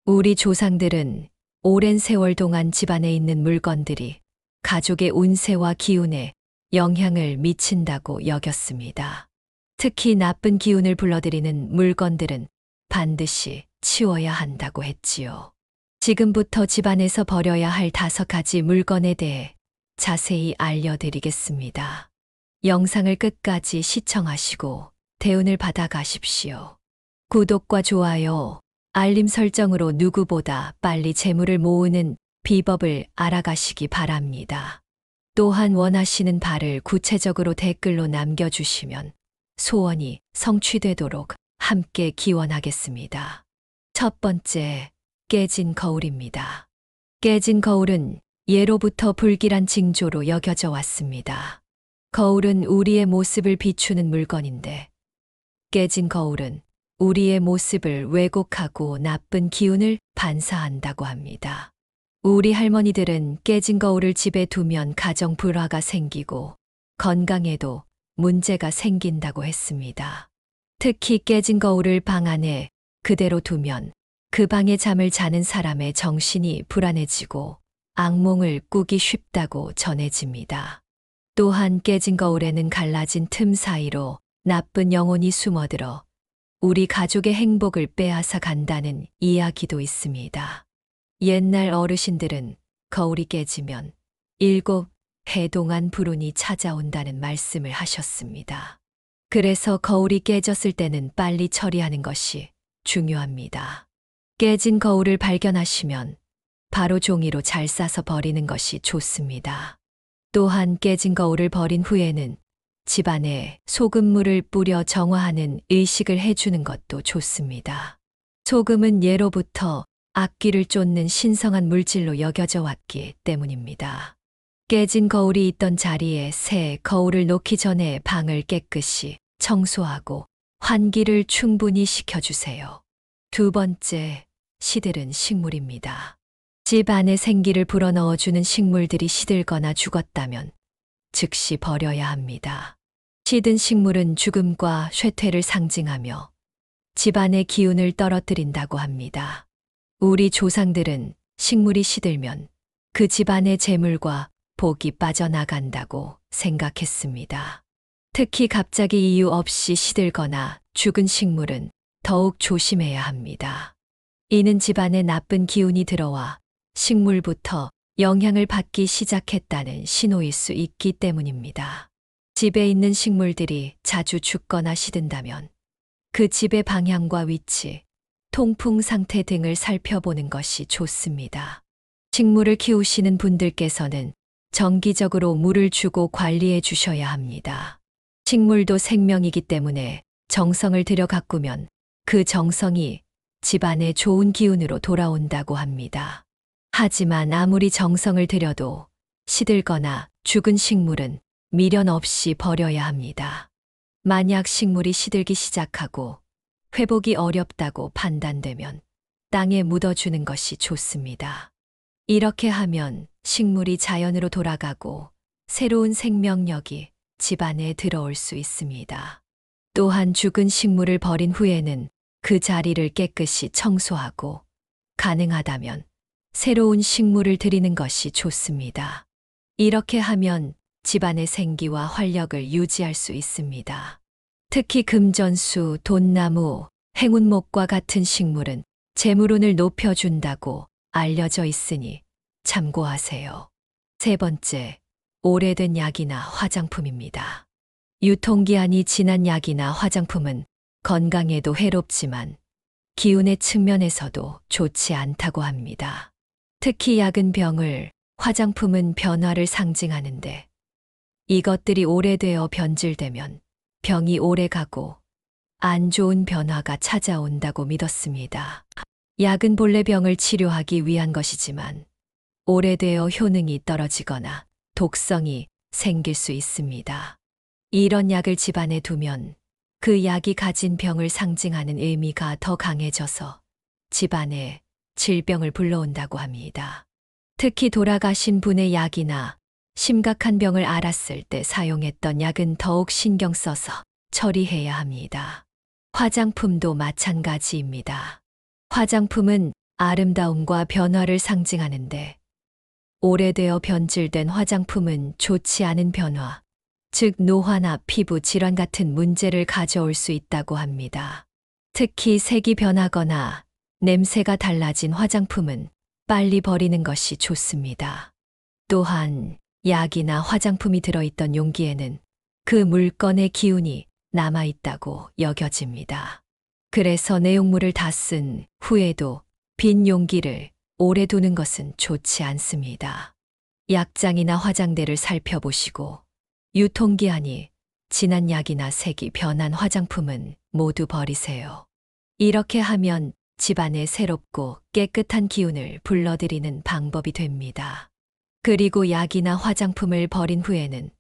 우리 조상들은 오랜 세월 동안 집안에 있는 물건들이 가족의 운세와 기운에 영향을 미친다고 여겼습니다. 특히 나쁜 기운을 불러들이는 물건들은 반드시 치워야 한다고 했지요. 지금부터 집안에서 버려야 할 5가지 물건에 대해 자세히 알려드리겠습니다. 영상을 끝까지 시청하시고 대운을 받아가십시오. 구독과 좋아요, 알림 설정으로 누구보다 빨리 재물을 모으는 비법을 알아가시기 바랍니다. 또한 원하시는 바를 구체적으로 댓글로 남겨주시면 소원이 성취되도록 함께 기원하겠습니다. 첫 번째, 깨진 거울입니다. 깨진 거울은 예로부터 불길한 징조로 여겨져 왔습니다. 거울은 우리의 모습을 비추는 물건인데, 깨진 거울은 우리의 모습을 왜곡하고 나쁜 기운을 반사한다고 합니다. 우리 할머니들은 깨진 거울을 집에 두면 가정 불화가 생기고 건강에도 문제가 생긴다고 했습니다. 특히 깨진 거울을 방 안에 그대로 두면 그 방에 잠을 자는 사람의 정신이 불안해지고 악몽을 꾸기 쉽다고 전해집니다. 또한 깨진 거울에는 갈라진 틈 사이로 나쁜 영혼이 숨어들어 우리 가족의 행복을 빼앗아 간다는 이야기도 있습니다. 옛날 어르신들은 거울이 깨지면 7해 동안 불운이 찾아온다는 말씀을 하셨습니다. 그래서 거울이 깨졌을 때는 빨리 처리하는 것이 중요합니다. 깨진 거울을 발견하시면 바로 종이로 잘 싸서 버리는 것이 좋습니다. 또한 깨진 거울을 버린 후에는 집안에 소금물을 뿌려 정화하는 의식을 해주는 것도 좋습니다. 소금은 예로부터 악귀를 쫓는 신성한 물질로 여겨져 왔기 때문입니다. 깨진 거울이 있던 자리에 새 거울을 놓기 전에 방을 깨끗이 청소하고 환기를 충분히 시켜주세요. 두 번째, 시들은 식물입니다. 집 안에 생기를 불어넣어주는 식물들이 시들거나 죽었다면 즉시 버려야 합니다. 시든 식물은 죽음과 쇠퇴를 상징하며 집안의 기운을 떨어뜨린다고 합니다. 우리 조상들은 식물이 시들면 그 집안의 재물과 복이 빠져나간다고 생각했습니다. 특히 갑자기 이유 없이 시들거나 죽은 식물은 더욱 조심해야 합니다. 이는 집안에 나쁜 기운이 들어와 식물부터 영향을 받기 시작했다는 신호일 수 있기 때문입니다. 집에 있는 식물들이 자주 죽거나 시든다면 그 집의 방향과 위치, 통풍 상태 등을 살펴보는 것이 좋습니다. 식물을 키우시는 분들께서는 정기적으로 물을 주고 관리해 주셔야 합니다. 식물도 생명이기 때문에 정성을 들여 가꾸면 그 정성이 집안에 좋은 기운으로 돌아온다고 합니다. 하지만 아무리 정성을 들여도 시들거나 죽은 식물은 미련 없이 버려야 합니다. 만약 식물이 시들기 시작하고 회복이 어렵다고 판단되면 땅에 묻어주는 것이 좋습니다. 이렇게 하면 식물이 자연으로 돌아가고 새로운 생명력이 집안에 들어올 수 있습니다. 또한 죽은 식물을 버린 후에는 그 자리를 깨끗이 청소하고 가능하다면 새로운 식물을 들이는 것이 좋습니다. 이렇게 하면 집안의 생기와 활력을 유지할 수 있습니다. 특히 금전수, 돈나무, 행운목과 같은 식물은 재물운을 높여준다고 알려져 있으니 참고하세요. 세 번째, 오래된 약이나 화장품입니다. 유통기한이 지난 약이나 화장품은 건강에도 해롭지만 기운의 측면에서도 좋지 않다고 합니다. 특히 약은 병을, 화장품은 변화를 상징하는데 이것들이 오래되어 변질되면 병이 오래가고 안 좋은 변화가 찾아온다고 믿었습니다. 약은 본래 병을 치료하기 위한 것이지만 오래되어 효능이 떨어지거나 독성이 생길 수 있습니다. 이런 약을 집안에 두면 그 약이 가진 병을 상징하는 의미가 더 강해져서 집안에 질병을 불러온다고 합니다. 특히 돌아가신 분의 약이나 심각한 병을 앓았을 때 사용했던 약은 더욱 신경 써서 처리해야 합니다. 화장품도 마찬가지입니다. 화장품은 아름다움과 변화를 상징하는데 오래되어 변질된 화장품은 좋지 않은 변화, 즉 노화나 피부 질환 같은 문제를 가져올 수 있다고 합니다. 특히 색이 변하거나 냄새가 달라진 화장품은 빨리 버리는 것이 좋습니다. 또한 약이나 화장품이 들어있던 용기에는 그 물건의 기운이 남아있다고 여겨집니다. 그래서 내용물을 다 쓴 후에도 빈 용기를 오래 두는 것은 좋지 않습니다. 약장이나 화장대를 살펴보시고 유통기한이 지난 약이나 색이 변한 화장품은 모두 버리세요. 이렇게 하면 집안에 새롭고 깨끗한 기운을 불러들이는 방법이 됩니다. 그리고 약이나 화장품을 버린 후에는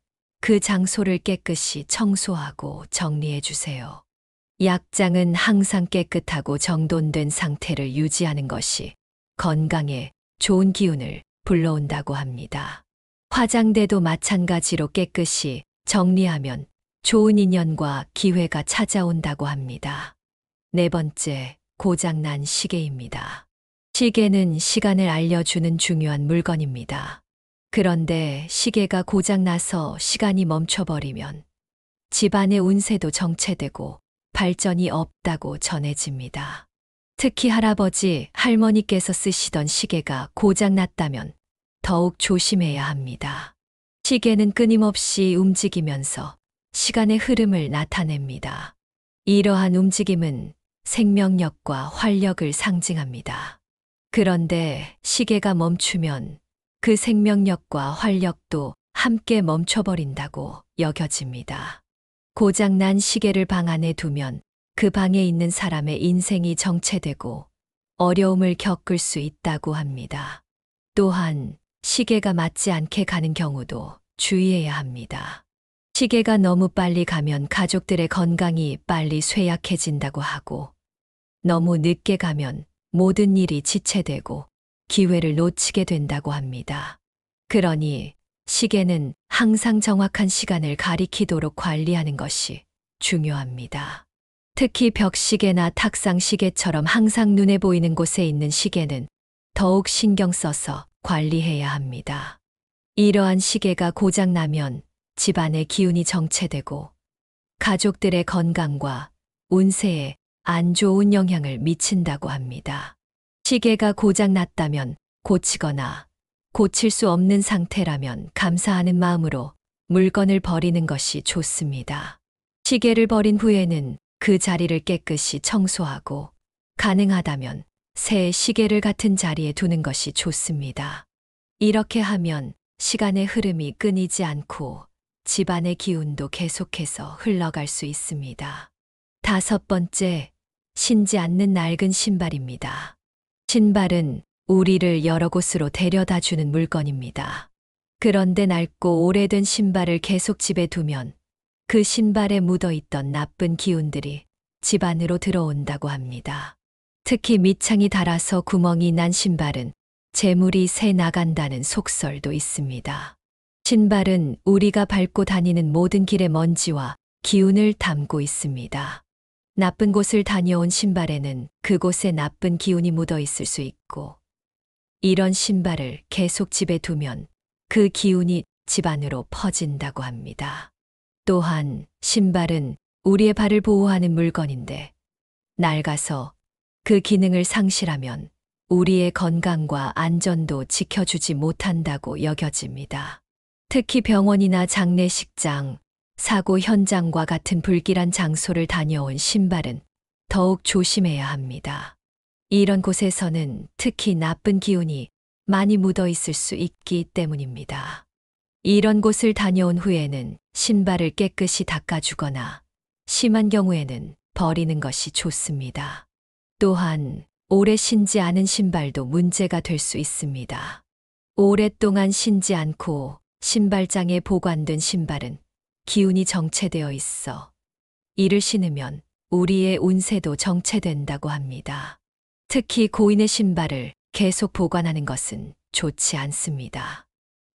그 장소를 깨끗이 청소하고 정리해 주세요. 약장은 항상 깨끗하고 정돈된 상태를 유지하는 것이 건강에 좋은 기운을 불러온다고 합니다. 화장대도 마찬가지로 깨끗이 정리하면 좋은 인연과 기회가 찾아온다고 합니다. 네 번째, 고장난 시계입니다. 시계는 시간을 알려주는 중요한 물건입니다. 그런데 시계가 고장나서 시간이 멈춰버리면 집안의 운세도 정체되고 발전이 없다고 전해집니다. 특히 할아버지, 할머니께서 쓰시던 시계가 고장났다면 더욱 조심해야 합니다. 시계는 끊임없이 움직이면서 시간의 흐름을 나타냅니다. 이러한 움직임은 생명력과 활력을 상징합니다. 그런데 시계가 멈추면 그 생명력과 활력도 함께 멈춰버린다고 여겨집니다. 고장난 시계를 방 안에 두면 그 방에 있는 사람의 인생이 정체되고 어려움을 겪을 수 있다고 합니다. 또한 시계가 맞지 않게 가는 경우도 주의해야 합니다. 시계가 너무 빨리 가면 가족들의 건강이 빨리 쇠약해진다고 하고, 너무 늦게 가면 모든 일이 지체되고 기회를 놓치게 된다고 합니다. 그러니 시계는 항상 정확한 시간을 가리키도록 관리하는 것이 중요합니다. 특히 벽시계나 탁상시계처럼 항상 눈에 보이는 곳에 있는 시계는 더욱 신경 써서 관리해야 합니다. 이러한 시계가 고장나면 집안의 기운이 정체되고 가족들의 건강과 운세에 안 좋은 영향을 미친다고 합니다. 시계가 고장났다면 고치거나 고칠 수 없는 상태라면 감사하는 마음으로 물건을 버리는 것이 좋습니다. 시계를 버린 후에는 그 자리를 깨끗이 청소하고 가능하다면 새 시계를 같은 자리에 두는 것이 좋습니다. 이렇게 하면 시간의 흐름이 끊이지 않고 집안의 기운도 계속해서 흘러갈 수 있습니다. 다섯 번째, 신지 않는 낡은 신발입니다. 신발은 우리를 여러 곳으로 데려다 주는 물건입니다. 그런데 낡고 오래된 신발을 계속 집에 두면 그 신발에 묻어 있던 나쁜 기운들이 집 안으로 들어온다고 합니다. 특히 밑창이 닳아서 구멍이 난 신발은 재물이 새 나간다는 속설도 있습니다. 신발은 우리가 밟고 다니는 모든 길의 먼지와 기운을 담고 있습니다. 나쁜 곳을 다녀온 신발에는 그곳에 나쁜 기운이 묻어 있을 수 있고, 이런 신발을 계속 집에 두면 그 기운이 집 안으로 퍼진다고 합니다. 또한 신발은 우리의 발을 보호하는 물건인데 낡아서 그 기능을 상실하면 우리의 건강과 안전도 지켜주지 못한다고 여겨집니다. 특히 병원이나 장례식장, 사고 현장과 같은 불길한 장소를 다녀온 신발은 더욱 조심해야 합니다. 이런 곳에서는 특히 나쁜 기운이 많이 묻어 있을 수 있기 때문입니다. 이런 곳을 다녀온 후에는 신발을 깨끗이 닦아주거나 심한 경우에는 버리는 것이 좋습니다. 또한 오래 신지 않은 신발도 문제가 될 수 있습니다. 오랫동안 신지 않고 신발장에 보관된 신발은 기운이 정체되어 있어 이를 신으면 우리의 운세도 정체된다고 합니다. 특히 고인의 신발을 계속 보관하는 것은 좋지 않습니다.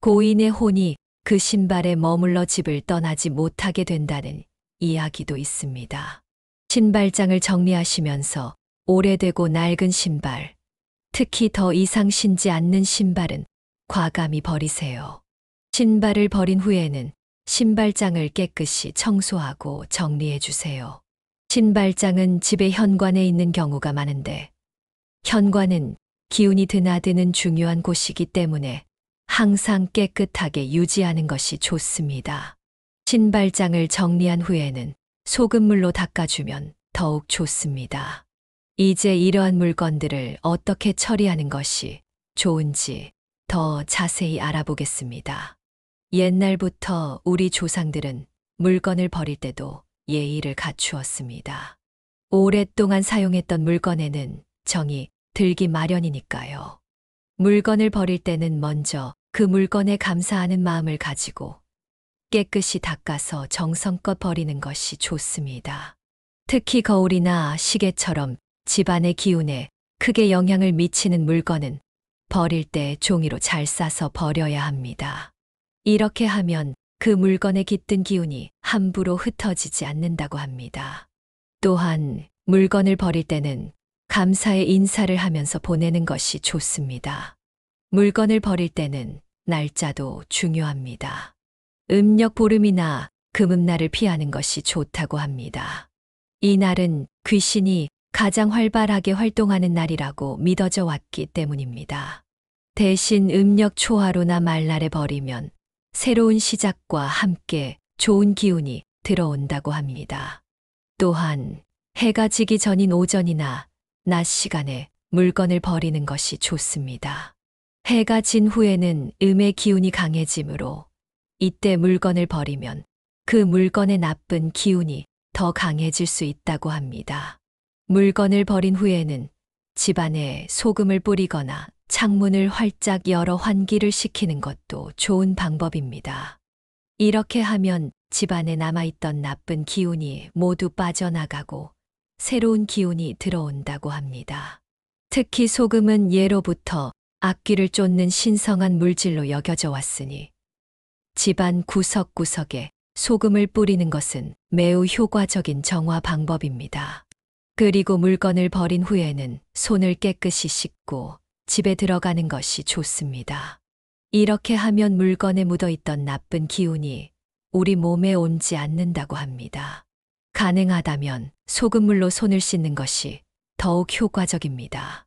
고인의 혼이 그 신발에 머물러 집을 떠나지 못하게 된다는 이야기도 있습니다. 신발장을 정리하시면서 오래되고 낡은 신발, 특히 더 이상 신지 않는 신발은 과감히 버리세요. 신발을 버린 후에는 신발장을 깨끗이 청소하고 정리해 주세요. 신발장은 집의 현관에 있는 경우가 많은데, 현관은 기운이 드나드는 중요한 곳이기 때문에 항상 깨끗하게 유지하는 것이 좋습니다. 신발장을 정리한 후에는 소금물로 닦아주면 더욱 좋습니다. 이제 이러한 물건들을 어떻게 처리하는 것이 좋은지 더 자세히 알아보겠습니다. 옛날부터 우리 조상들은 물건을 버릴 때도 예의를 갖추었습니다. 오랫동안 사용했던 물건에는 정이 들기 마련이니까요. 물건을 버릴 때는 먼저 그 물건에 감사하는 마음을 가지고 깨끗이 닦아서 정성껏 버리는 것이 좋습니다. 특히 거울이나 시계처럼 집안의 기운에 크게 영향을 미치는 물건은 버릴 때 종이로 잘 싸서 버려야 합니다. 이렇게 하면 그 물건에 깃든 기운이 함부로 흩어지지 않는다고 합니다. 또한 물건을 버릴 때는 감사의 인사를 하면서 보내는 것이 좋습니다. 물건을 버릴 때는 날짜도 중요합니다. 음력 보름이나 금음날을 피하는 것이 좋다고 합니다. 이 날은 귀신이 가장 활발하게 활동하는 날이라고 믿어져 왔기 때문입니다. 대신 음력 초하루나 말날에 버리면 새로운 시작과 함께 좋은 기운이 들어온다고 합니다. 또한 해가 지기 전인 오전이나 낮 시간에 물건을 버리는 것이 좋습니다. 해가 진 후에는 음의 기운이 강해지므로 이때 물건을 버리면 그 물건의 나쁜 기운이 더 강해질 수 있다고 합니다. 물건을 버린 후에는 집안에 소금을 뿌리거나 창문을 활짝 열어 환기를 시키는 것도 좋은 방법입니다. 이렇게 하면 집안에 남아있던 나쁜 기운이 모두 빠져나가고 새로운 기운이 들어온다고 합니다. 특히 소금은 예로부터 악귀를 쫓는 신성한 물질로 여겨져 왔으니 집안 구석구석에 소금을 뿌리는 것은 매우 효과적인 정화 방법입니다. 그리고 물건을 버린 후에는 손을 깨끗이 씻고 집에 들어가는 것이 좋습니다. 이렇게 하면 물건에 묻어있던 나쁜 기운이 우리 몸에 옮지 않는다고 합니다. 가능하다면 소금물로 손을 씻는 것이 더욱 효과적입니다.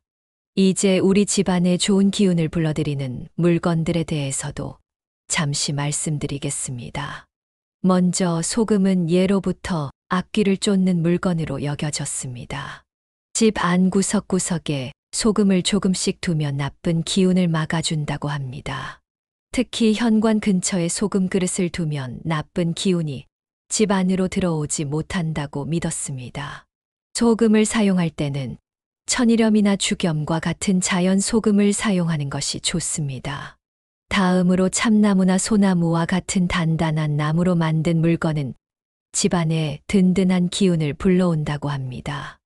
이제 우리 집안에 좋은 기운을 불러들이는 물건들에 대해서도 잠시 말씀드리겠습니다. 먼저 소금은 예로부터 악귀를 쫓는 물건으로 여겨졌습니다. 집 안 구석구석에 소금을 조금씩 두면 나쁜 기운을 막아준다고 합니다. 특히 현관 근처에 소금 그릇을 두면 나쁜 기운이 집 안으로 들어오지 못한다고 믿었습니다. 소금을 사용할 때는 천일염이나 죽염과 같은 자연 소금을 사용하는 것이 좋습니다. 다음으로 참나무나 소나무와 같은 단단한 나무로 만든 물건은 집안에 든든한 기운을 불러온다고 합니다.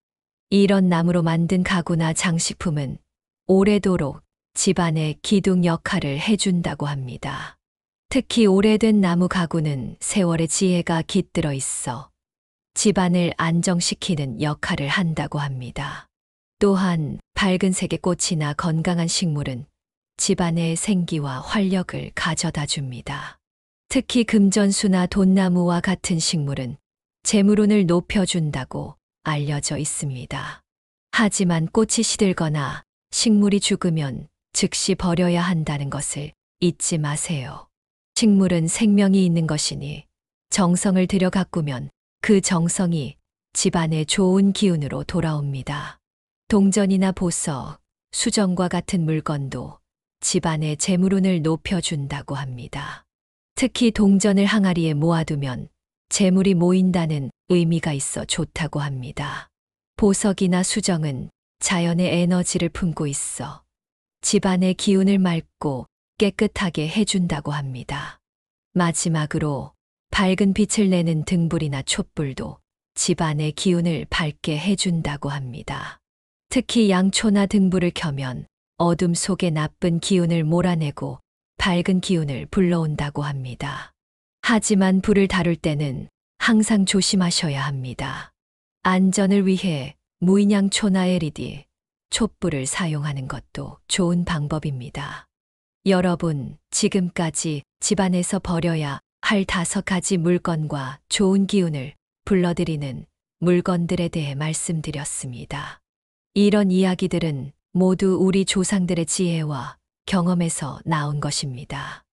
이런 나무로 만든 가구나 장식품은 오래도록 집안의 기둥 역할을 해준다고 합니다. 특히 오래된 나무 가구는 세월의 지혜가 깃들어 있어 집안을 안정시키는 역할을 한다고 합니다. 또한 밝은 색의 꽃이나 건강한 식물은 집안의 생기와 활력을 가져다 줍니다. 특히 금전수나 돈나무와 같은 식물은 재물운을 높여준다고 알려져 있습니다. 하지만 꽃이 시들거나 식물이 죽으면 즉시 버려야 한다는 것을 잊지 마세요. 식물은 생명이 있는 것이니 정성을 들여 가꾸면 그 정성이 집안의 좋은 기운으로 돌아옵니다. 동전이나 보석, 수정과 같은 물건도 집안의 재물운을 높여준다고 합니다. 특히 동전을 항아리에 모아두면 재물이 모인다는 의미가 있어 좋다고 합니다. 보석이나 수정은 자연의 에너지를 품고 있어 집안의 기운을 맑고 깨끗하게 해준다고 합니다. 마지막으로 밝은 빛을 내는 등불이나 촛불도 집안의 기운을 밝게 해준다고 합니다. 특히 양초나 등불을 켜면 어둠 속의 나쁜 기운을 몰아내고 밝은 기운을 불러온다고 합니다. 하지만 불을 다룰 때는 항상 조심하셔야 합니다. 안전을 위해 무인양초나 LED, 촛불을 사용하는 것도 좋은 방법입니다. 여러분, 지금까지 집안에서 버려야 할 5가지 물건과 좋은 기운을 불러들이는 물건들에 대해 말씀드렸습니다. 이런 이야기들은 모두 우리 조상들의 지혜와 경험에서 나온 것입니다.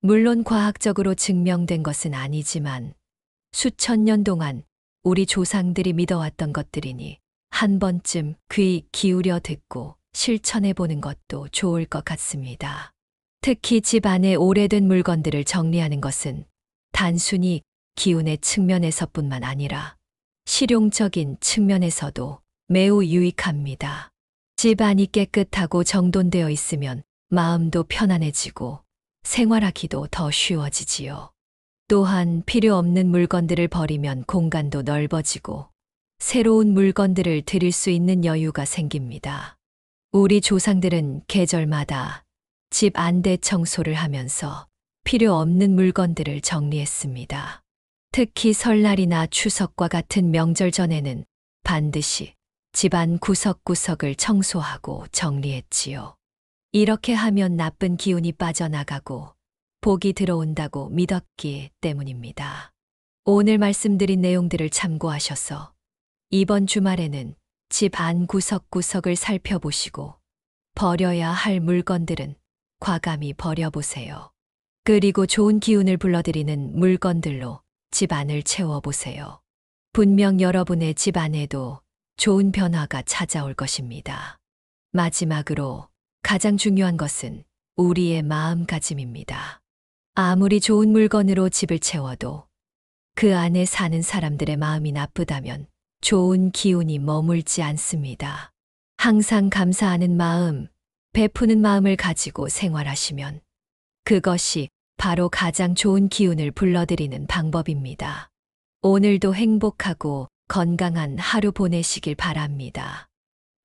물론 과학적으로 증명된 것은 아니지만 수천 년 동안 우리 조상들이 믿어왔던 것들이니 한 번쯤 귀 기울여 듣고 실천해 보는 것도 좋을 것 같습니다. 특히 집 안에 오래된 물건들을 정리하는 것은 단순히 기운의 측면에서뿐만 아니라 실용적인 측면에서도 매우 유익합니다. 집 안이 깨끗하고 정돈되어 있으면 마음도 편안해지고 생활하기도 더 쉬워지지요. 또한 필요 없는 물건들을 버리면 공간도 넓어지고 새로운 물건들을 들일 수 있는 여유가 생깁니다. 우리 조상들은 계절마다 집 안대 청소를 하면서 필요 없는 물건들을 정리했습니다. 특히 설날이나 추석과 같은 명절 전에는 반드시 집안 구석구석을 청소하고 정리했지요. 이렇게 하면 나쁜 기운이 빠져나가고 복이 들어온다고 믿었기 때문입니다. 오늘 말씀드린 내용들을 참고하셔서 이번 주말에는 집 안 구석구석을 살펴보시고 버려야 할 물건들은 과감히 버려보세요. 그리고 좋은 기운을 불러들이는 물건들로 집 안을 채워보세요. 분명 여러분의 집 안에도 좋은 변화가 찾아올 것입니다. 마지막으로 가장 중요한 것은 우리의 마음가짐입니다. 아무리 좋은 물건으로 집을 채워도 그 안에 사는 사람들의 마음이 나쁘다면 좋은 기운이 머물지 않습니다. 항상 감사하는 마음, 베푸는 마음을 가지고 생활하시면 그것이 바로 가장 좋은 기운을 불러들이는 방법입니다. 오늘도 행복하고 건강한 하루 보내시길 바랍니다.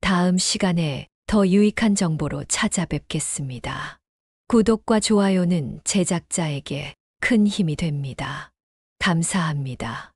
다음 시간에 더 유익한 정보로 찾아뵙겠습니다. 구독과 좋아요는 제작자에게 큰 힘이 됩니다. 감사합니다.